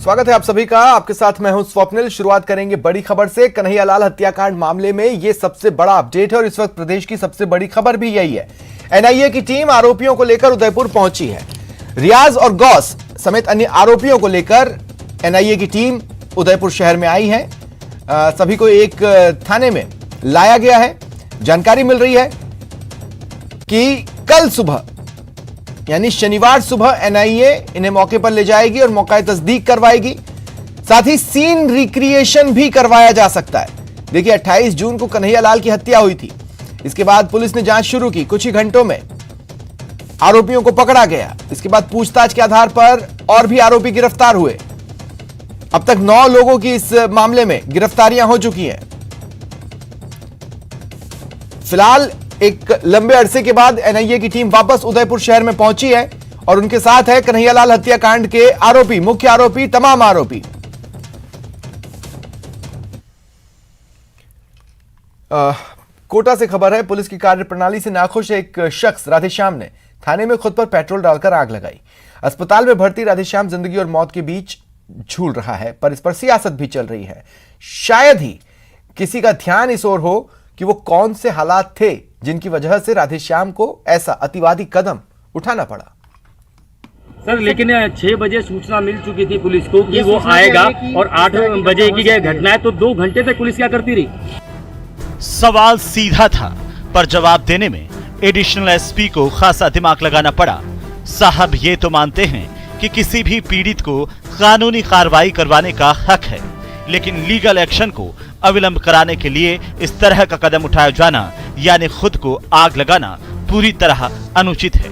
स्वागत है आप सभी का। आपके साथ मैं हूं स्वप्निल। शुरुआत करेंगे बड़ी खबर से। कन्हैयालाल हत्याकांड मामले में यह सबसे बड़ा अपडेट है और इस वक्त प्रदेश की सबसे बड़ी खबर भी यही है। एनआईए की टीम आरोपियों को लेकर उदयपुर पहुंची है। रियाज और गौस समेत अन्य आरोपियों को लेकर एनआईए की टीम उदयपुर शहर में आई है। सभी को एक थाने में लाया गया है। जानकारी मिल रही है कि कल सुबह यानी शनिवार सुबह एनआईए इन्हें मौके पर ले जाएगी और मौका तस्दीक करवाएगी। साथ ही सीन रिक्रिएशन भी करवाया जा सकता है। देखिए 28 जून को कन्हैयालाल की हत्या हुई थी। इसके बाद पुलिस ने जांच शुरू की। कुछ ही घंटों में आरोपियों को पकड़ा गया। इसके बाद पूछताछ के आधार पर और भी आरोपी गिरफ्तार हुए। अब तक 9 लोगों की इस मामले में गिरफ्तारियां हो चुकी हैं। फिलहाल एक लंबे अरसे के बाद एनआईए की टीम वापस उदयपुर शहर में पहुंची है और उनके साथ है कन्हैयालाल हत्याकांड के आरोपी, मुख्य आरोपी, तमाम आरोपी। कोटा से खबर है। पुलिस की कार्यप्रणाली से नाखुश एक शख्स राधेश्याम ने थाने में खुद पर पेट्रोल डालकर आग लगाई। अस्पताल में भर्ती राधेश्याम जिंदगी और मौत के बीच झूल रहा है, पर इस पर सियासत भी चल रही है। शायद ही किसी का ध्यान इस ओर हो कि वो कौन से हालात थे जिनकी वजह से राधेश्याम को ऐसा अतिवादी कदम उठाना पड़ा। सर लेकिन 6 बजे सूचना मिल चुकी थी पुलिस को कि वो आएगा और 8 बजे की घटना है, तो 2 घंटे तक पुलिस क्या करती रही? सवाल सीधा था, पर जवाब देने में एडिशनल एसपी को खासा दिमाग लगाना पड़ा। साहब ये तो मानते हैं कि किसी भी पीड़ित को कानूनी कार्रवाई करवाने का हक है, लेकिन लीगल एक्शन को अविलंब कराने के लिए इस तरह का कदम उठाया जाना यानी खुद को आग लगाना पूरी तरह अनुचित है।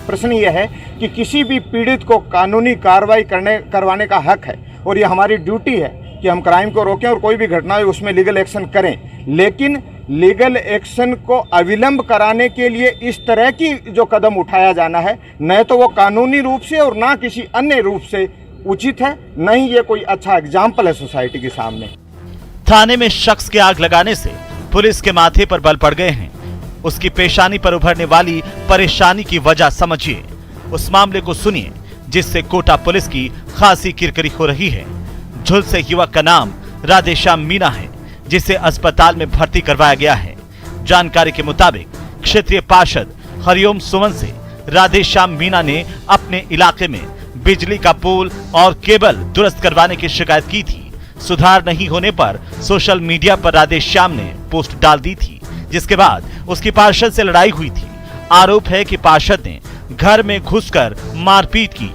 प्रश्न यह है कि किसी भी पीड़ित को कानूनी कार्रवाई करवाने का हक है और ये हमारी ड्यूटी है कि हम क्राइम को रोकें और कोई भी घटना हो उसमें लीगल एक्शन करें। लेकिन लीगल एक्शन को अविलंब कराने के लिए इस तरह की जो कदम उठाया जाना है, न तो वो कानूनी रूप से और ना किसी अन्य रूप से उचित है, न ही ये कोई अच्छा एग्जाम्पल है सोसाइटी के सामने। थाने में शख्स के आग लगाने से पुलिस के माथे पर बल पड़ गए हैं। उसकी पेशानी पर उभरने वाली परेशानी की वजह समझिए। उस मामले को सुनिए जिससे कोटा पुलिस की खासी किरकिरी हो रही है। झुलसे युवक का नाम राधेश्याम मीना है, जिसे अस्पताल में भर्ती करवाया गया है। जानकारी के मुताबिक क्षेत्रीय पार्षद हरिओम सुमन से राधेश्याम मीना ने अपने इलाके में बिजली का पोल और केबल दुरुस्त करवाने की शिकायत की थी। सुधार नहीं होने पर सोशल मीडिया पर राधेश्याम ने पोस्ट डाल दी थी, जिसके बाद उसकी पार्षद से लड़ाई हुई थी। आरोप है कि पार्षद ने घर में घुसकर मारपीट की।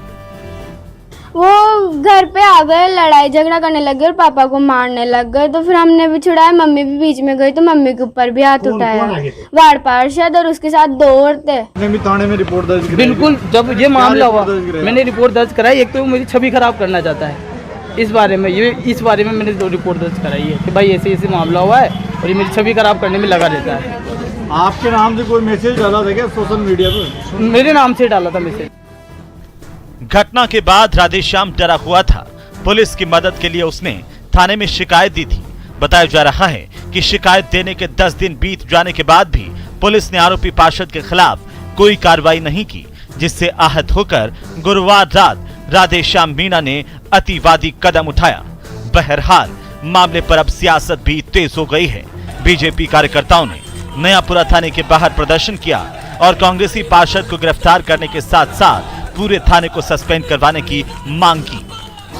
वो घर पे आ गए, लड़ाई झगड़ा करने लगे और पापा को मारने लग गए। तो फिर हमने भी छुड़ाया, मम्मी भी बीच में गई तो मम्मी के ऊपर भी हाथ उठाया। वार्ड पार्षद और उसके साथ 2 और थे। भी थाने में रिपोर्ट दर्ज कराई। बिल्कुल, जब ये मामला हुआ मैंने रिपोर्ट दर्ज कराई। एक तो मेरी छवि खराब करना चाहता है, इस बारे में मैंने 2 रिपोर्ट दर्ज कराई है कि भाई ऐसे मामला हुआ है और ये मेरी छवि खराब करने में लगा रहता है। आपके नाम से कोई मैसेज डाला था क्या सोशल मीडिया पर? मेरे नाम से डाला था मैसेज। घटना के बाद राधेश्याम डरा हुआ था। पुलिस की मदद के लिए उसने थाने में शिकायत दी थी। बताया जा रहा है कि शिकायत देने के 10 दिन बीत जाने के बाद भी पुलिस ने आरोपी पार्षद के खिलाफ कोई कार्रवाई नहीं की, जिससे आहत होकर गुरुवार रात राधेश्याम मीना ने अतिवादी कदम उठाया। बहरहाल मामले पर अब सियासत भी तेज हो गई है। बीजेपी कार्यकर्ताओं ने नयापुरा थाने के बाहर प्रदर्शन किया और कांग्रेसी पार्षद को गिरफ्तार करने के साथ साथ पूरे थाने को सस्पेंड करवाने की मांग की।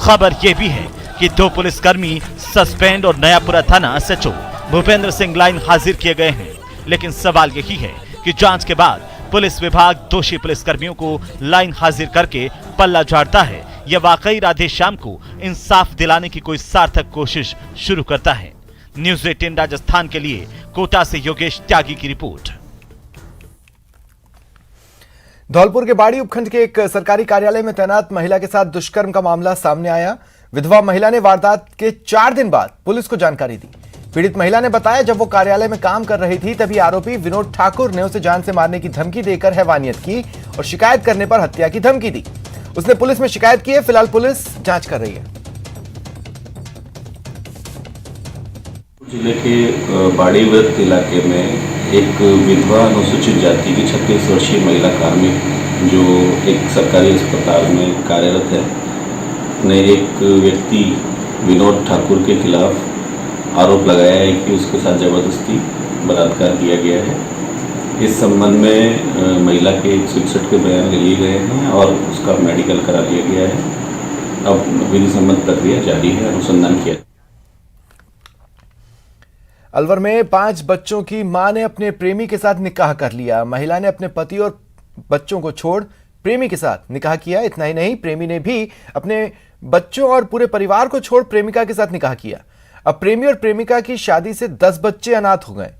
खबर यह भी है कि 2 पुलिसकर्मी सस्पेंड और नयापुरा थाना एसएचओ भूपेंद्र सिंह लाइन हाजिर किए गए हैं। लेकिन सवाल यही है कि जांच के बाद पुलिस विभाग दोषी पुलिसकर्मियों को लाइन हाजिर करके पल्ला झाड़ता है या वाकई राधेश्याम को इंसाफ दिलाने की कोई सार्थक कोशिश शुरू करता है। न्यूज़ 18 राजस्थान के लिए कोटा से योगेश त्यागी की रिपोर्ट। धौलपुर के बाड़ी उपखंड के एक सरकारी कार्यालय में तैनात महिला के साथ दुष्कर्म का मामला सामने आया। विधवा महिला ने वारदात के 4 दिन बाद पुलिस को जानकारी दी। पीड़ित महिला ने बताया, जब वो कार्यालय में काम कर रही थी तभी आरोपी विनोद ठाकुर ने उसे जान से मारने की धमकी देकर हैवानियत की और शिकायत करने पर हत्या की धमकी दी। उसने पुलिस में शिकायत की है। फिलहाल पुलिस जांच कर रही है। जिले के बाड़ीवृत्त इलाके में एक विधवा अनुसूचित जाति की 36 वर्षीय महिला कार्मिक जो एक सरकारी अस्पताल में कार्यरत है, ने एक व्यक्ति विनोद ठाकुर के खिलाफ आरोप लगाया है कि उसके साथ ज़बरदस्ती बलात्कार किया गया है। इस संबंध में महिला के 161 के बयान लिए गए हैं और उसका मेडिकल करा लिया गया है। अब विधि सम्मत प्रक्रिया जारी है, अनुसंधान किया। अलवर में 5 बच्चों की मां ने अपने प्रेमी के साथ निकाह कर लिया। महिला ने अपने पति और बच्चों को छोड़ प्रेमी के साथ निकाह किया। इतना ही नहीं, प्रेमी ने भी अपने बच्चों और पूरे परिवार को छोड़ प्रेमिका के साथ निकाह किया। अब प्रेमी और प्रेमिका की शादी से 10 बच्चे अनाथ हो गए।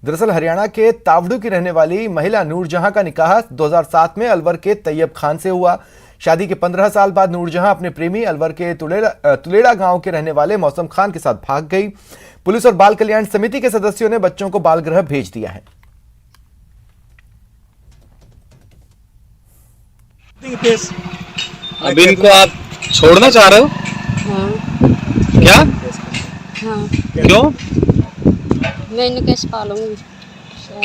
दरअसल हरियाणा के तावड़ू की रहने वाली महिला नूरजहां का निकाह 2007 में अलवर के तैयब खान से हुआ। शादी के 15 साल बाद नूरजहां अपने प्रेमी अलवर के तुलेड़ा गांव के रहने वाले मौसम खान के साथ भाग गई। पुलिस और बाल कल्याण समिति के सदस्यों ने बच्चों को बाल गृह भेज दिया है। अब इनको आप छोड़ना चाह रहे हो? हाँ। क्या? हाँ। क्यों? मैं इन्हें कैसे पालूंगी?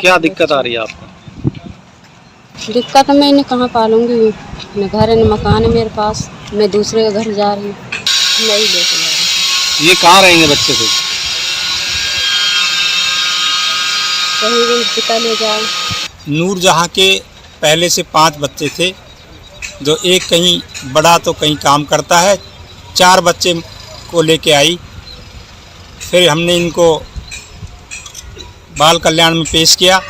क्या दिक्कत आ रही है आपको? दिक्कत मैं इन्हें कहाँ पालूंगी? न घर है न मकान है मेरे पास। मैं दूसरे के घर जा रही हूँ, नहीं लेके जा रही। ये कहाँ रहेंगे बच्चे से? कहीं भी पिता ले जाए। नूरजहां के पहले से 5 बच्चे थे, जो एक कहीं बड़ा तो कहीं काम करता है। 4 बच्चे को लेके आई, फिर हमने इनको बाल कल्याण में पेश किया,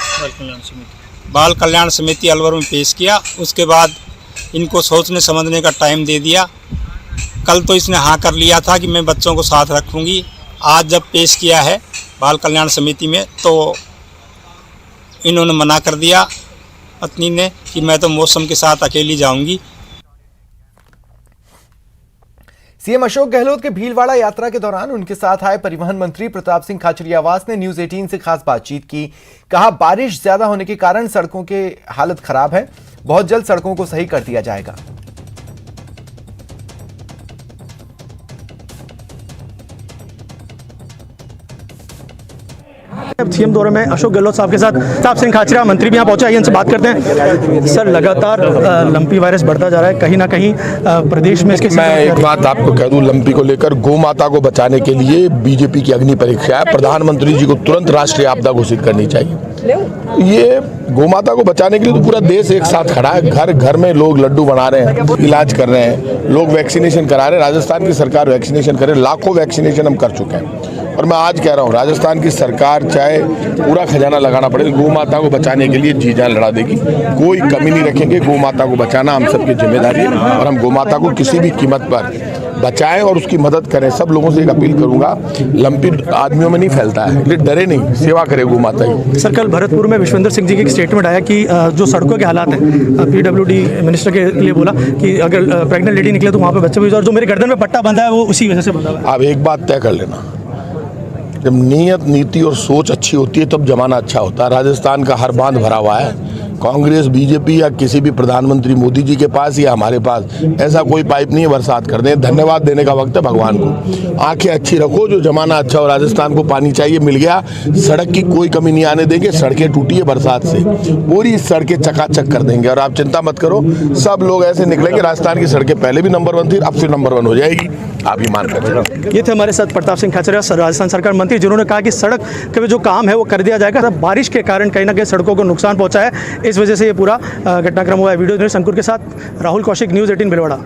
बाल कल्याण समिति अलवर में पेश किया। उसके बाद इनको सोचने समझने का टाइम दे दिया। कल तो इसने हाँ कर लिया था कि मैं बच्चों को साथ रखूँगी। आज जब पेश किया है बाल कल्याण समिति में तो इन्होंने मना कर दिया पत्नी ने कि मैं तो मौसम के साथ अकेली जाऊंगी। सीएम अशोक गहलोत के भीलवाड़ा यात्रा के दौरान उनके साथ आए परिवहन मंत्री प्रताप सिंह खाचरियावास ने न्यूज 18 से खास बातचीत की। कहा, बारिश ज्यादा होने के कारण सड़कों की हालत खराब है, बहुत जल्द सड़कों को सही कर दिया जाएगा। सीएम दौरे में अशोक गहलोत साहब के साथ प्रताप सिंह खाचरिया मंत्री भी यहाँ पहुंचे। आइए इनसे बात करते हैं। सर, लगातार लंपी वायरस बढ़ता जा रहा है, कहीं ना कहीं प्रदेश में इसके। मैं एक बात आपको कह दूं, लंपी को लेकर गौ माता को बचाने के लिए बीजेपी की अग्नि परीक्षा है। प्रधानमंत्री जी को तुरंत राष्ट्रीय आपदा घोषित करनी चाहिए। ये गौ माता को बचाने के लिए तो पूरा देश एक साथ खड़ा है। घर घर में लोग लड्डू बना रहे हैं, इलाज कर रहे हैं, लोग वैक्सीनेशन करा रहे हैं। राजस्थान की सरकार वैक्सीनेशन करे, लाखों वैक्सीनेशन हम कर चुके हैं। और मैं आज कह रहा हूँ, राजस्थान की सरकार चाहे पूरा खजाना लगाना पड़े, गौ माता को बचाने के लिए जी जान लड़ा देगी। कोई कमी नहीं रखेंगे। गौ माता को बचाना हम सबकी जिम्मेदारी है और हम गौ माता को किसी भी कीमत पर बचाएं और उसकी मदद करें। सब लोगों से एक अपील करूंगा, लंपी आदमियों में नहीं फैलता है, इसलिए डरे नहीं, सेवा करे गौ माता की। सर, कल भरतपुर में विश्वेंद्र सिंह जी की एक स्टेटमेंट आया कि जो सड़कों के हालात हैं, पीडब्ल्यूडी मिनिस्टर के लिए बोला कि अगर प्रेग्नेंट लेडी निकले तो वहाँ पे बच्चे भी, और जो मेरे गर्दन में पट्टा बंधा है वो उसी वजह से बंधा है। आप एक बात तय कर लेना, जब नीयत, नीति और सोच अच्छी होती है तब जमाना अच्छा होता है। राजस्थान का हर बांध भरा हुआ है। कांग्रेस, बीजेपी या किसी भी प्रधानमंत्री मोदी जी के पास या हमारे पास ऐसा कोई पाइप नहीं है बरसात कर दें। धन्यवाद देने का वक्त है भगवान को। आंखें अच्छी रखो, जो जमाना अच्छा हो। राजस्थान को पानी चाहिए, मिल गया। सड़क की कोई कमी नहीं आने देंगे। सड़कें टूटी है बरसात से, पूरी सड़कें चकाचक कर देंगे। और आप चिंता मत करो, सब लोग ऐसे निकलेंगे। राजस्थान की सड़कें पहले भी नंबर 1 थी, अब से नंबर 1 हो जाएगी, आप ही मान कर। ये थे हमारे साथ प्रताप सिंह खाचरिया, राजस्थान सरकार मंत्री, जिन्होंने कहा कि सड़क के जो काम है वो कर दिया जाएगा। बारिश के कारण कहीं ना कहीं सड़कों को नुकसान पहुंचा है, इस वजह से ये पूरा घटनाक्रम हुआ है। वीडियो जर्नलिस्ट अंकुर के साथ राहुल कौशिक, न्यूज 18 भीलवाड़ा।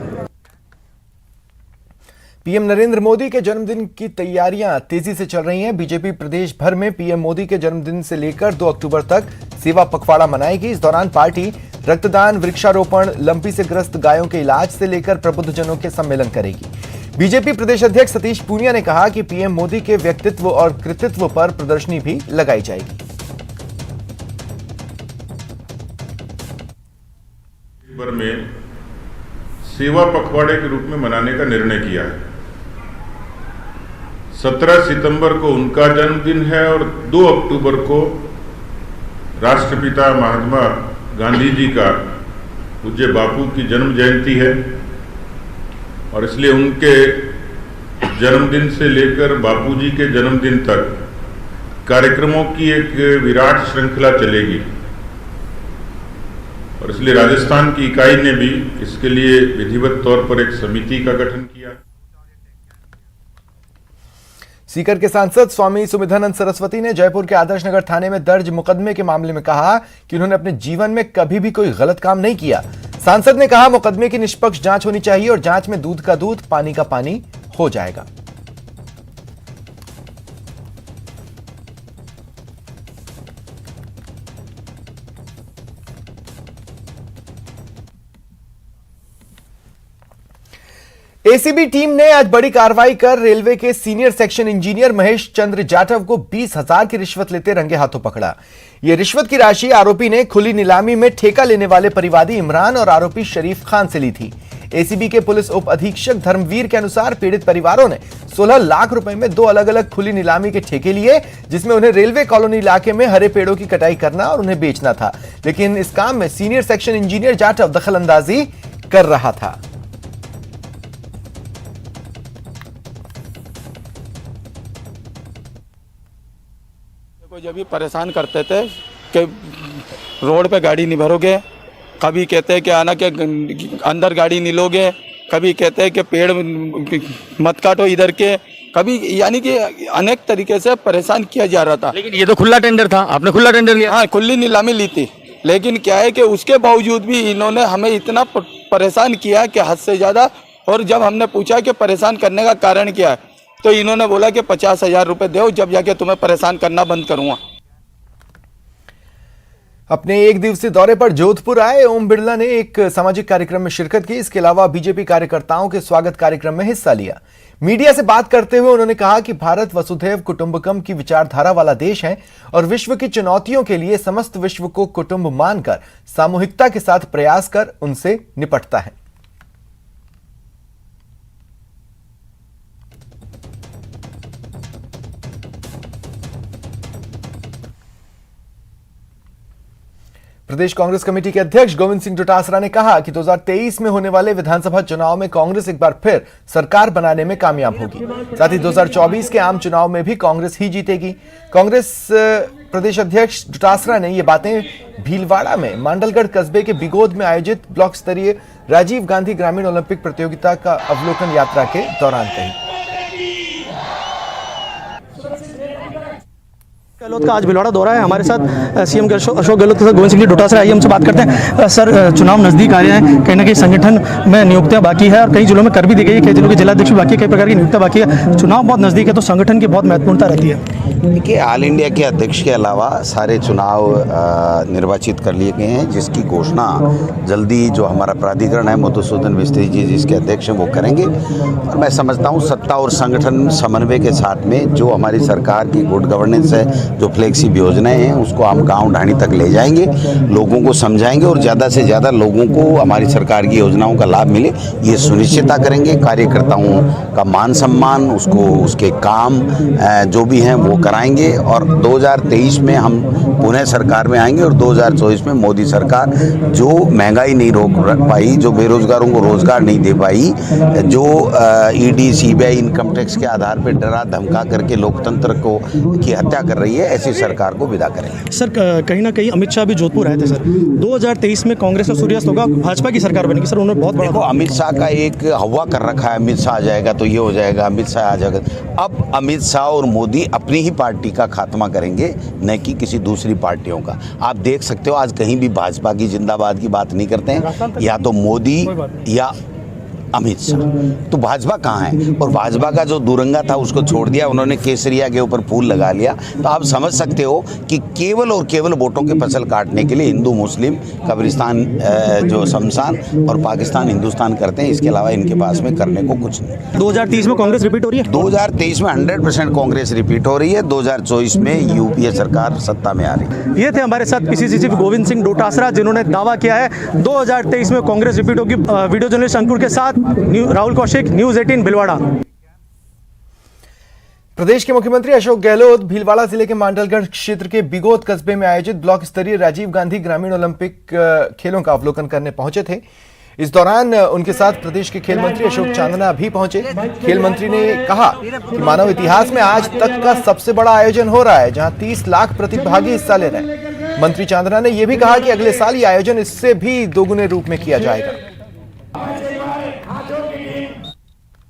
पीएम नरेंद्र मोदी के जन्मदिन की तैयारियां तेजी से चल रही हैं। बीजेपी प्रदेश भर में पीएम मोदी के जन्मदिन से लेकर 2 अक्टूबर तक सेवा पखवाड़ा मनाएगी। इस दौरान पार्टी रक्तदान, वृक्षारोपण, लंपी से ग्रस्त गायों के इलाज से लेकर प्रबुद्धजनों के सम्मेलन करेगी। बीजेपी प्रदेश अध्यक्ष सतीश पूनिया ने कहा कि पीएम मोदी के व्यक्तित्व और कृतित्व पर प्रदर्शनी भी लगाई जाएगी। भर में सेवा पखवाड़े के रूप में मनाने का निर्णय किया है। 17 सितंबर को उनका जन्मदिन है और 2 अक्टूबर को राष्ट्रपिता महात्मा गांधी जी का, पूज्य बापू की जन्म जयंती है। और इसलिए उनके जन्मदिन से लेकर बापूजी के जन्मदिन तक कार्यक्रमों की एक विराट श्रृंखला चलेगी। और इसलिए राजस्थान की इकाई ने भी इसके लिए विधिवत तौर पर एक समिति का गठन किया। सीकर के सांसद स्वामी सुमिधानंद सरस्वती ने जयपुर के आदर्श नगर थाने में दर्ज मुकदमे के मामले में कहा कि उन्होंने अपने जीवन में कभी भी कोई गलत काम नहीं किया। सांसद ने कहा मुकदमे की निष्पक्ष जांच होनी चाहिए और जांच में दूध का दूध, पानी का पानी हो जाएगा। एसीबी टीम ने आज बड़ी कार्रवाई कर रेलवे के senior section engineer Mahesh Chandra Jatav को 20,000 की रिश्वत लेते रंगे हाथों पकड़ा। यह रिश्वत की राशि आरोपी ने खुली नीलामी में ठेका लेने वाले परिवादी इमरान और आरोपी शरीफ खान से ली थी। एसीबी के पुलिस उप अधीक्षक धर्मवीर के अनुसार पीड़ित परिवारों ने 16 लाख रुपए में 2 अलग अलग खुली नीलामी के ठेके लिए, जिसमें उन्हें रेलवे कॉलोनी इलाके में हरे पेड़ों की कटाई करना और उन्हें बेचना था। लेकिन इस काम में सीनियर सेक्शन इंजीनियर जाटव दखलंदाजी कर रहा था। जब भी परेशान करते थे कि रोड पे गाड़ी नहीं भरोगे, कभी कहते हैं कि आना के अंदर गाड़ी नहीं लोगे, कभी कहते हैं कि पेड़ मत काटो इधर के, कभी यानी कि अनेक तरीके से परेशान किया जा रहा था। लेकिन ये तो खुला टेंडर था, आपने खुला टेंडर लिया? हाँ, खुली नीलामी ली थी, लेकिन क्या है कि उसके बावजूद भी इन्होंने हमें इतना परेशान किया कि हद से ज़्यादा। और जब हमने पूछा कि परेशान करने का कारण क्या है, तो इन्होंने बोला कि 50,000 रुपए दो, जब जाके तुम्हें परेशान करना बंद करूंगा। अपने एक दिवसीय दौरे पर जोधपुर आए ओम बिरला ने एक सामाजिक कार्यक्रम में शिरकत की। इसके अलावा बीजेपी कार्यकर्ताओं के स्वागत कार्यक्रम में हिस्सा लिया। मीडिया से बात करते हुए उन्होंने कहा कि भारत वसुधैव कुटुंबकम की विचारधारा वाला देश है और विश्व की चुनौतियों के लिए समस्त विश्व को कुटुंब मानकर सामूहिकता के साथ प्रयास कर उनसे निपटता है। प्रदेश कांग्रेस कमेटी के अध्यक्ष गोविंद सिंह डोटासरा ने कहा कि 2023 में होने वाले विधानसभा चुनाव में कांग्रेस एक बार फिर सरकार बनाने में कामयाब होगी। साथ ही 2024 के आम चुनाव में भी कांग्रेस ही जीतेगी। कांग्रेस प्रदेश अध्यक्ष डोटासरा ने ये बातें भीलवाड़ा में मांडलगढ़ कस्बे के बिगोद में आयोजित ब्लॉक स्तरीय राजीव गांधी ग्रामीण ओलंपिक प्रतियोगिता का अवलोकन यात्रा के दौरान कही। गहलोत का आज भीलवाड़ा दौरा है। हमारे साथ सीएम अशोक गहलोत के साथ गोविंद सिंह डोटासरा आइए हमसे बात करते हैं। सर, चुनाव नजदीक आ रहे हैं, कहीं ना कहीं संगठन में नियुक्तियां बाकी है और कई जिलों में कर भी दी गई है, कई जिलों के जिलाध्यक्ष बाकी है, कई प्रकार की नियुक्तियां बाकी है। चुनाव बहुत नजदीक है तो संगठन की बहुत महत्वपूर्णता रहती है। देखिए, ऑल इंडिया के अध्यक्ष के अलावा सारे चुनाव निर्वाचित कर लिए गए हैं, जिसकी घोषणा जल्दी जो हमारा प्राधिकरण है मधुसूदन मिस्त्री जी जिसके अध्यक्ष हैं वो करेंगे। और मैं समझता हूँ सत्ता और संगठन समन्वय के साथ में जो हमारी सरकार की गुड गवर्नेंस है, जो फ्लैगशिप योजनाएं हैं, उसको हम गांव ढाणी तक ले जाएंगे, लोगों को समझाएंगे और ज़्यादा से ज़्यादा लोगों को हमारी सरकार की योजनाओं का लाभ मिले ये सुनिश्चितता करेंगे। कार्यकर्ताओं का मान सम्मान, उसको उसके काम जो भी हैं वो कराएंगे। और 2023 में हम पुनः सरकार में आएंगे और 2024 में मोदी सरकार जो महंगाई नहीं रोक पाई, जो बेरोजगारों को रोजगार नहीं दे पाई, जो ईडी सीबीआई इनकम टैक्स के आधार पर डरा धमका करके लोकतंत्र को की हत्या कर रही है, ऐसी सरकार को विदा करेंगे। सर, कहीं ना कहीं अमित शाह भी जोधपुर आए थे सर। 2023 में कांग्रेस का सूर्यास्त होगा, भाजपा की सरकार बनेगी। सर, उन्होंने बहुत बड़ा अमित शाह का एक हवा कर रखा है, अमित शाह आ जाएगा तो ये हो जाएगा, अमित शाह आ जाएगा। अब अमित शाह और मोदी अपनी ही पार्टी का खात्मा करेंगे, न कि किसी दूसरी पार्टियों का। आप देख सकते हो आज कहीं भी भाजपा की जिंदाबाद की बात नहीं करते हैं, या तो मोदी या अमित शाह। तो भाजपा कहाँ है? और भाजपा का जो दुरंगा था उसको छोड़ दिया उन्होंने, केसरिया के ऊपर फूल लगा लिया। तो आप समझ सकते हो कि केवल और केवल वोटों की फसल काटने के लिए हिंदू मुस्लिम कब्रिस्तान जो शमशान और पाकिस्तान हिंदुस्तान करते हैं, इसके अलावा इनके पास में करने को कुछ नहीं। 2023 में कांग्रेस रिपीट हो रही है? 2023 में 100% कांग्रेस रिपीट हो रही है। 2024 में यूपीए सरकार सत्ता में आ रही है। ये थे हमारे साथ पीसीसी चीफ गोविंद सिंह डोटासरा, जिन्होंने दावा किया है 2023 में कांग्रेस रिपीट होगी। वीडियो जर्नलिस्ट अंकुर के साथ राहुल कौशिक, न्यूज़ 18 भीलवाड़ा। प्रदेश के मुख्यमंत्री अशोक गहलोत भीलवाड़ा जिले के मांडलगढ़ क्षेत्र के बिगोद कस्बे में आयोजित ब्लॉक स्तरीय राजीव गांधी ग्रामीण ओलंपिक खेलों का अवलोकन करने पहुंचे थे। इस दौरान उनके साथ प्रदेश के खेल मंत्री अशोक चांदना भी पहुंचे। खेल मंत्री ने कहा कि मानव इतिहास में आज तक का सबसे बड़ा आयोजन हो रहा है, जहां 30 लाख प्रतिभागी हिस्सा ले रहे हैं। मंत्री चांदना ने यह भी कहा कि अगले साल ये आयोजन इससे भी दोगुने रूप में किया जाएगा।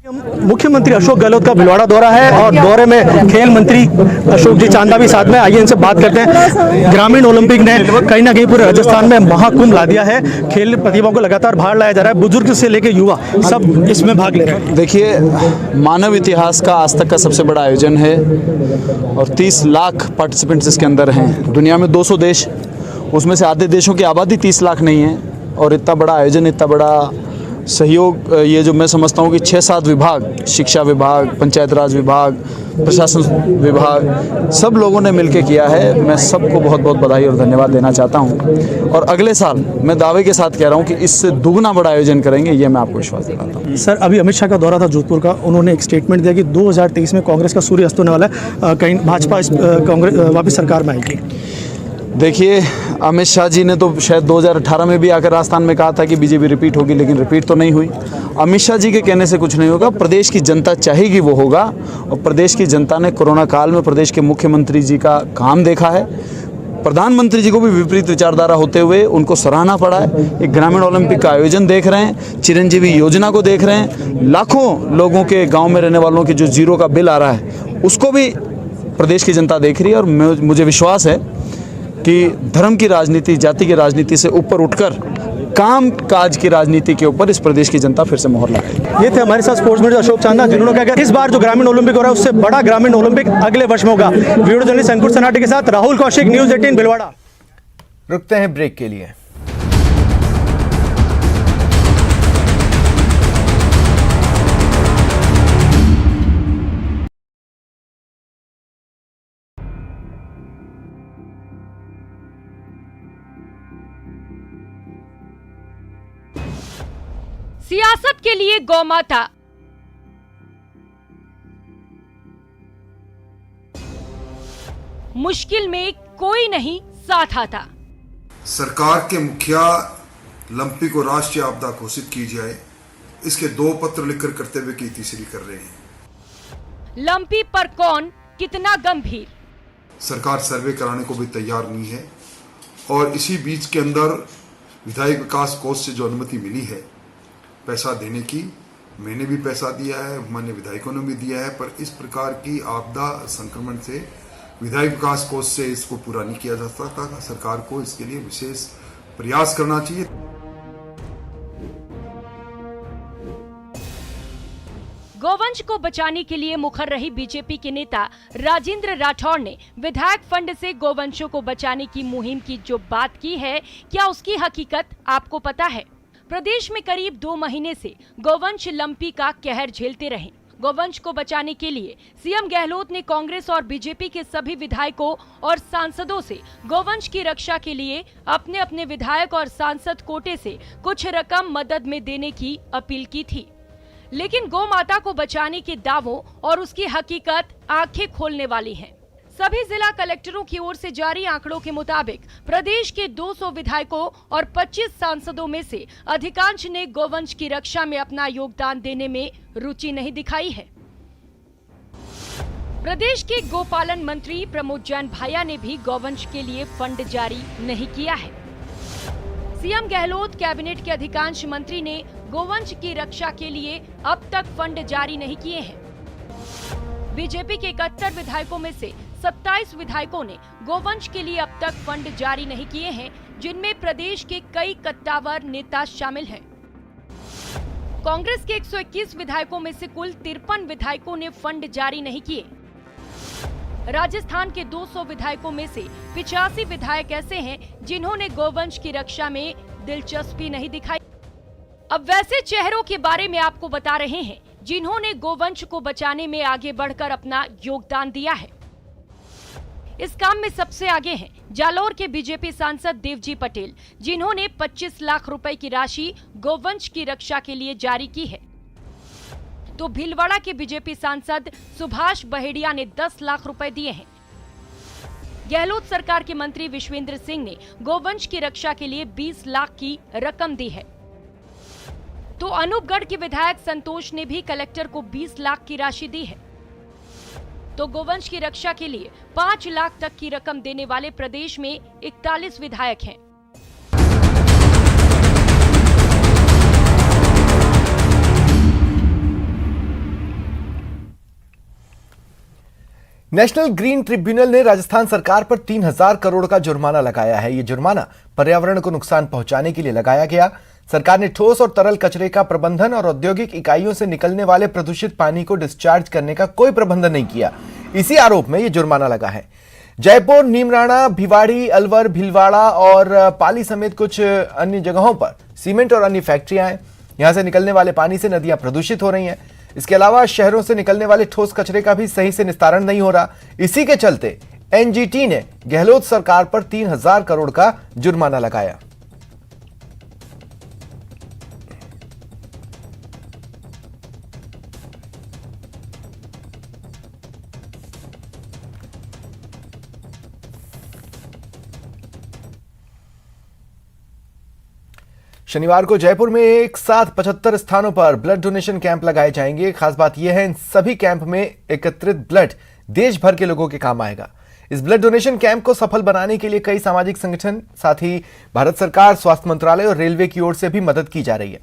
मुख्यमंत्री अशोक गहलोत का भिलवाड़ा दौरा है और दौरे में खेल मंत्री अशोक जी चांदा भी साथ में। आइए इनसे बात करते हैं। ग्रामीण ओलंपिक ने कहीं ना कहीं पूरे राजस्थान में महाकुंभ ला दिया है। खेल प्रतिभाओं को लगातार बाहर लाया जा रहा है। बुजुर्ग से लेकर युवा सब इसमें भाग ले रहे हैं। देखिए, मानव इतिहास का आज तक का सबसे बड़ा आयोजन है और 30 लाख पार्टिसिपेंट्स इसके अंदर हैं। दुनिया में 200 देश, उसमें से आधे देशों की आबादी 30 लाख नहीं है और इतना बड़ा आयोजन, इतना बड़ा सहयोग, ये जो मैं समझता हूँ कि 6-7 विभाग, शिक्षा विभाग, पंचायत राज विभाग, प्रशासन विभाग, सब लोगों ने मिलकर किया है। मैं सबको बहुत बहुत बधाई और धन्यवाद देना चाहता हूँ और अगले साल मैं दावे के साथ कह रहा हूँ कि इससे दुगना बड़ा आयोजन करेंगे, ये मैं आपको विश्वास दिलाता हूँ। सर, अभी अमित शाह का दौरा था जोधपुर का, उन्होंने एक स्टेटमेंट दिया कि 2023 में कांग्रेस का सूर्य अस्त होने वाला है, कहीं भाजपा कांग्रेस वापस सरकार में आएगी। देखिए, अमित शाह जी ने तो शायद 2018 में भी आकर राजस्थान में कहा था कि बीजेपी रिपीट होगी, लेकिन रिपीट तो नहीं हुई। अमित शाह जी के कहने से कुछ नहीं होगा। प्रदेश की जनता चाहेगी वो होगा और प्रदेश की जनता ने कोरोना काल में प्रदेश के मुख्यमंत्री जी का काम देखा है। प्रधानमंत्री जी को भी विपरीत विचारधारा होते हुए उनको सराहना पड़ा है। एक ग्रामीण ओलंपिक का आयोजन देख रहे हैं, चिरंजीवी योजना को देख रहे हैं, लाखों लोगों के गाँव में रहने वालों के जो जीरो का बिल आ रहा है उसको भी प्रदेश की जनता देख रही है और मुझे विश्वास है कि धर्म की राजनीति, जाति की राजनीति से ऊपर उठकर काम काज की राजनीति के ऊपर इस प्रदेश की जनता फिर से मोहर लगाएगी। ये थे हमारे साथ स्पोर्ट्स मिनिस्टर अशोक चांदा, जिन्होंने कहा कि इस बार जो ग्रामीण ओलंपिक हो रहा है उससे बड़ा ग्रामीण ओलंपिक अगले वर्ष में होगा। वीडियो जर्नलिस्ट अंकुर सनाटे के साथ राहुल कौशिक, न्यूज़ 18 भिलवाड़ा। रुकते हैं ब्रेक के लिए। सियासत के लिए गौमाता, मुश्किल में कोई नहीं साथ आता। सरकार के मुखिया लंपी को राष्ट्रीय आपदा घोषित की जाए, इसके 2 पत्र लिखकर कर्तव्य की तीसरी कर रहे हैं। लंपी पर कौन कितना गंभीर? सरकार सर्वे कराने को भी तैयार नहीं है और इसी बीच के अंदर विधायक विकास कोष से जो अनुमति मिली है पैसा देने की, मैंने भी पैसा दिया है, माननीय विधायकों ने भी दिया है, पर इस प्रकार की आपदा संक्रमण से विधायक विकास कोष से इसको पूरा नहीं किया जा सकता। सरकार को इसके लिए विशेष प्रयास करना चाहिए। गोवंश को बचाने के लिए मुखर रही बीजेपी के नेता राजेंद्र राठौड़ ने विधायक फंड से गोवंशों को बचाने की मुहिम की जो बात की है, क्या उसकी हकीकत आपको पता है? प्रदेश में करीब 2 महीने से गोवंश लंपी का कहर झेलते रहे। गोवंश को बचाने के लिए सीएम गहलोत ने कांग्रेस और बीजेपी के सभी विधायकों और सांसदों से गोवंश की रक्षा के लिए अपने अपने विधायक और सांसद कोटे से कुछ रकम मदद में देने की अपील की थी। लेकिन गौ माता को बचाने के दावों और उसकी हकीकत आंखें खोलने वाली है। सभी जिला कलेक्टरों की ओर से जारी आंकड़ों के मुताबिक प्रदेश के 200 विधायकों और 25 सांसदों में से अधिकांश ने गोवंश की रक्षा में अपना योगदान देने में रुचि नहीं दिखाई है। प्रदेश के गोपालन मंत्री प्रमोद जैन भाया ने भी गोवंश के लिए फंड जारी नहीं किया है। सीएम गहलोत कैबिनेट के अधिकांश मंत्री ने गोवंश की रक्षा के लिए अब तक फंड जारी नहीं किए हैं। बीजेपी के 71 विधायकों में से 27 विधायकों ने गोवंश के लिए अब तक फंड जारी नहीं किए हैं, जिनमें प्रदेश के कई कद्दावर नेता शामिल हैं। कांग्रेस के 121 विधायकों में से कुल 53 विधायकों ने फंड जारी नहीं किए। राजस्थान के 200 विधायकों में से 85 विधायक ऐसे हैं जिन्होंने गोवंश की रक्षा में दिलचस्पी नहीं दिखाई। अब वैसे चेहरों के बारे में आपको बता रहे हैं जिन्होंने गोवंश को बचाने में आगे बढ़कर अपना योगदान दिया है। इस काम में सबसे आगे हैं जालौर के बीजेपी सांसद देवजी पटेल, जिन्होंने 25 लाख रुपए की राशि गोवंश की रक्षा के लिए जारी की है। तो भीलवाड़ा के बीजेपी सांसद सुभाष बहेड़िया ने 10 लाख रुपए दिए हैं। गहलोत सरकार के मंत्री विश्वेंद्र सिंह ने गोवंश की रक्षा के लिए 20 लाख की रकम दी है। तो अनूपगढ़ के विधायक संतोष ने भी कलेक्टर को 20 लाख की राशि दी है। तो गोवंश की रक्षा के लिए 5 लाख तक की रकम देने वाले प्रदेश में 41 विधायक हैं। नेशनल ग्रीन ट्रिब्यूनल ने राजस्थान सरकार पर 3000 करोड़ का जुर्माना लगाया है। ये जुर्माना पर्यावरण को नुकसान पहुंचाने के लिए लगाया गया। सरकार ने ठोस और तरल कचरे का प्रबंधन और औद्योगिक इकाइयों से निकलने वाले प्रदूषित पानी को डिस्चार्ज करने का कोई प्रबंधन नहीं किया। इसी आरोप में यह जुर्माना लगा है। जयपुर, नीमराणा, भिवाड़ी, अलवर, भीलवाड़ा और पाली समेत कुछ अन्य जगहों पर सीमेंट और अन्य फैक्ट्रियां हैं। यहां से निकलने वाले पानी से नदियां प्रदूषित हो रही हैं। इसके अलावा शहरों से निकलने वाले ठोस कचरे का भी सही से निस्तारण नहीं हो रहा। इसी के चलते एनजीटी ने गहलोत सरकार पर 3000 करोड़ का जुर्माना लगाया। शनिवार को जयपुर में एक साथ 75 स्थानों पर ब्लड डोनेशन कैंप लगाए जाएंगे। खास बात यह है, इन सभी कैंप में एकत्रित ब्लड देश भर के लोगों के काम आएगा। इस ब्लड डोनेशन कैंप को सफल बनाने के लिए कई सामाजिक संगठन, साथ ही भारत सरकार, स्वास्थ्य मंत्रालय और रेलवे की ओर से भी मदद की जा रही है।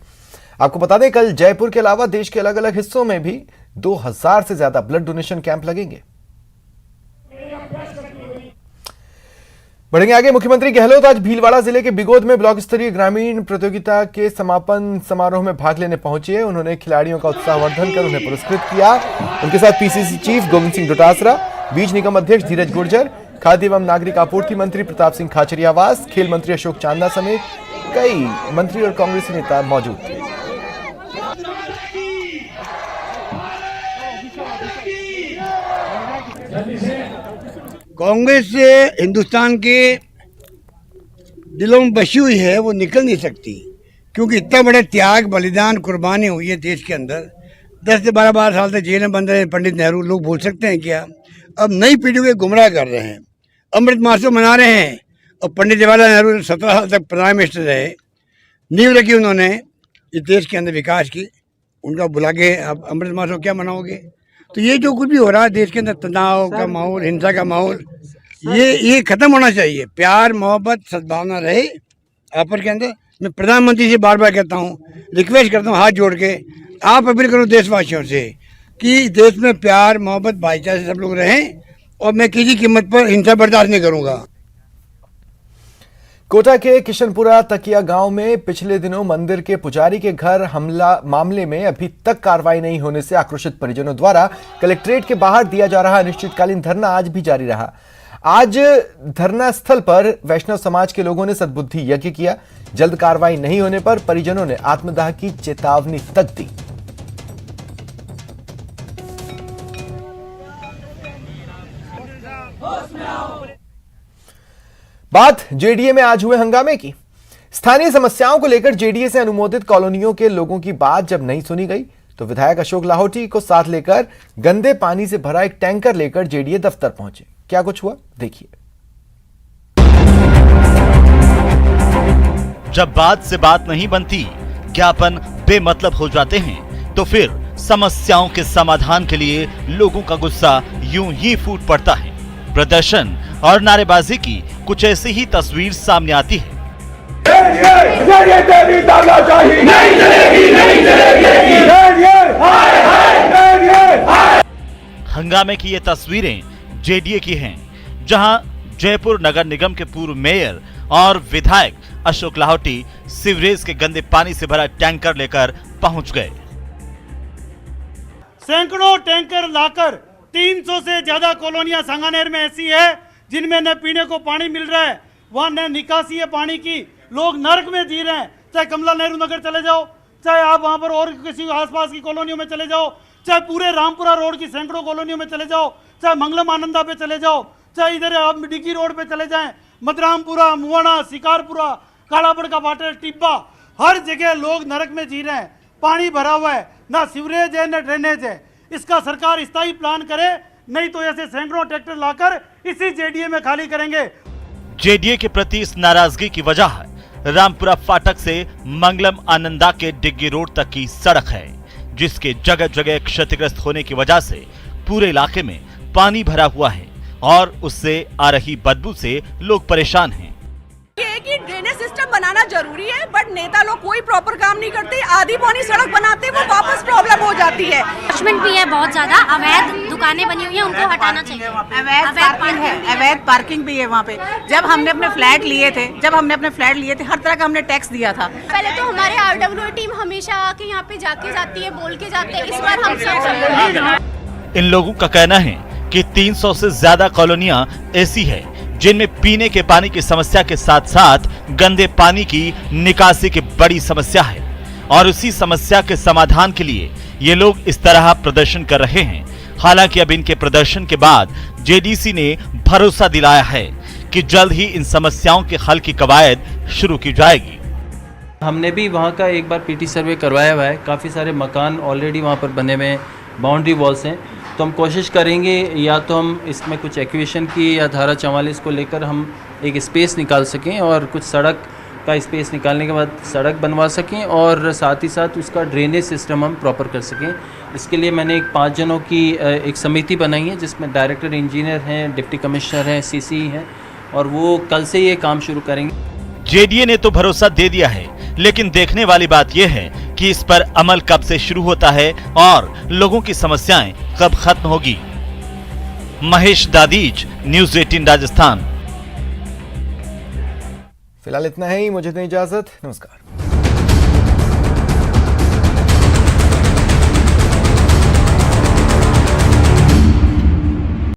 आपको बता दें, कल जयपुर के अलावा देश के अलग अलग हिस्सों में भी 2000 से ज्यादा ब्लड डोनेशन कैंप लगेंगे। बढ़ेंगे आगे। मुख्यमंत्री गहलोत आज भीलवाड़ा जिले के बिगोद में ब्लॉक स्तरीय ग्रामीण प्रतियोगिता के समापन समारोह में भाग लेने पहुंचे। उन्होंने खिलाड़ियों का उत्साहवर्धन कर उन्हें पुरस्कृत किया। उनके साथ पीसीसी चीफ गोविंद सिंह डोटासरा, बीज निगम अध्यक्ष धीरज गुर्जर, खाद्य एवं नागरिक आपूर्ति मंत्री प्रताप सिंह खाचरियावास, खेल मंत्री अशोक चांदा समेत कई मंत्री और कांग्रेसी नेता मौजूद थे। कांग्रेस से हिंदुस्तान के दिलों में बसी हुई है, वो निकल नहीं सकती, क्योंकि इतना बड़े त्याग, बलिदान, कुर्बानी हुई है देश के अंदर। 10 से 12 साल तक जेल में बंद रहे पंडित नेहरू, लोग भूल सकते हैं क्या? अब नई पीढ़ी को गुमराह कर रहे हैं। अमृत महोत्सव मना रहे हैं और पंडित जवाहरलाल नेहरू 17 साल तक प्राइम मिनिस्टर रहे, नींव रखी उन्होंने इस देश के अंदर विकास की। उनका बुला के अब अमृत महोत्सव क्या मनाओगे? तो ये जो कुछ भी हो रहा है देश के अंदर, तनाव का माहौल, हिंसा का माहौल, ये खत्म होना चाहिए। प्यार, मोहब्बत, सद्भावना रहे आपस के अंदर। मैं प्रधानमंत्री से बार बार कहता हूँ, रिक्वेस्ट करता हूँ हाथ जोड़ के, आप अपील करो देशवासियों से कि देश में प्यार, मोहब्बत, भाईचारे से सब लोग रहें, और मैं किसी कीमत पर हिंसा बर्दाश्त नहीं करूँगा। कोटा के किशनपुरा तकिया गांव में पिछले दिनों मंदिर के पुजारी के घर हमला मामले में अभी तक कार्रवाई नहीं होने से आक्रोशित परिजनों द्वारा कलेक्ट्रेट के बाहर दिया जा रहा अनिश्चितकालीन धरना आज भी जारी रहा। आज धरना स्थल पर वैष्णव समाज के लोगों ने सद्बुद्धि यज्ञ किया। जल्द कार्रवाई नहीं होने पर परिजनों ने आत्मदाह की चेतावनी तक दी। बात जेडीए में आज हुए हंगामे की। स्थानीय समस्याओं को लेकर जेडीए से अनुमोदित कॉलोनियों के लोगों की बात जब नहीं सुनी गई तो विधायक अशोक लाहौटी को साथ लेकर गंदे पानी से भरा एक टैंकर लेकर जेडीए दफ्तर पहुंचे। क्या कुछ हुआ, देखिए। जब बात से बात नहीं बनती, ज्ञापन बेमतलब हो जाते हैं, तो फिर समस्याओं के समाधान के लिए लोगों का गुस्सा यूं ही फूट पड़ता है। प्रदर्शन और नारेबाजी की कुछ ऐसी ही तस्वीर सामने आती है। हंगामे की ये तस्वीरें जेडीए की हैं, जहां जयपुर नगर निगम के पूर्व मेयर और विधायक अशोक लाहौटी सीवरेज के गंदे पानी से भरा टैंकर लेकर पहुंच गए। सैकड़ों टैंकर लाकर 300 से ज्यादा कॉलोनियां सांगानेर में ऐसी है जिनमें न पीने को पानी मिल रहा है, वहां न निकासी है पानी की। लोग नर्क में जी रहे हैं। चाहे कमला नेहरू नगर चले जाओ, चाहे आप वहां पर और किसी आसपास की कॉलोनियों में चले जाओ, चाहे पूरे रामपुरा रोड की सैकड़ों कॉलोनियों में चले जाओ, चाहे मंगलम आनंदा पे चले जाओ, चाहे इधर आप डिग्गी रोड पे चले जाएं, मदरामपुरा, मुवाना, शिकारपुरा, कालाबड़ का वाटर, टिब्बा, हर जगह लोग नरक में जी रहे हैं। पानी भरा हुआ है, ना सीवरेज है ना ड्रेनेज है। इसका सरकार स्थायी प्लान करे, नहीं तो ऐसे सैकड़ों ट्रैक्टर लाकर इसी जेडीए में खाली करेंगे। जेडीए के प्रति इस नाराजगी की वजह रामपुरा फाटक से मंगलम आनंदा के डिग्गी रोड तक की सड़क है, जिसके जगह जगह क्षतिग्रस्त होने की वजह से पूरे इलाके में पानी भरा हुआ है और उससे आ रही बदबू से लोग परेशान हैं। कि ड्रेनेज सिस्टम बनाना बहुत जरूरी है, बट नेता लोग कोई प्रॉपर काम नहीं करते, आधी पौनी सड़क बनाते वो वापस प्रॉब्लम हो जाती है। पनिशमेंट भी है बहुत ज्यादा, अवैध दुकानें बनी हुई है उनको हटाना चाहिए। अवैध पार्किंग है, अवैध पार्किंग भी है वहाँ पे। जब हमने अपने फ्लैट लिए थे, हर तरह का हमने टैक्स दिया था। पहले तो हमारे RWA टीम हमेशा आके यहाँ पे जाके जाती है, बोल के जाते हैं, इस बार हम सब। इन लोगों का कहना है कि 300 से ज्यादा कॉलोनियां ऐसी है जिनमें पीने के पानी की समस्या के साथ साथ गंदे पानी की निकासी की बड़ी समस्या है और उसी समस्या के समाधान के लिए ये लोग इस तरह प्रदर्शन कर रहे हैं। हालांकि अब इनके प्रदर्शन के बाद जेडीसी ने भरोसा दिलाया है कि जल्द ही इन समस्याओं के हल की कवायद शुरू की जाएगी। हमने भी वहाँ का एक बार पीटी सर्वे करवाया हुआ है, काफ़ी सारे मकान ऑलरेडी वहाँ पर बने हुए हैं, बाउंड्री वॉल्स हैं, तो हम कोशिश करेंगे या तो हम इसमें कुछ एक्विजिशन की या धारा 44 को लेकर हम एक स्पेस निकाल सकें और कुछ सड़क का स्पेस निकालने के बाद सड़क बनवा सकें और साथ ही साथ उसका ड्रेनेज सिस्टम हम प्रॉपर कर सकें। इसके लिए मैंने 5 जनों की एक समिति बनाई है जिसमें डायरेक्टर इंजीनियर हैं, डिप्टी कमिश्नर हैं, सीसी हैं और वो कल से ये काम शुरू करेंगे। जेडीए ने तो भरोसा दे दिया है, लेकिन देखने वाली बात यह है कि इस पर अमल कब से शुरू होता है और लोगों की समस्याएं कब खत्म होगी। महेश दादीज, न्यूज़ 18 राजस्थान। फिलहाल इतना ही, मुझे दें इजाजत, नमस्कार।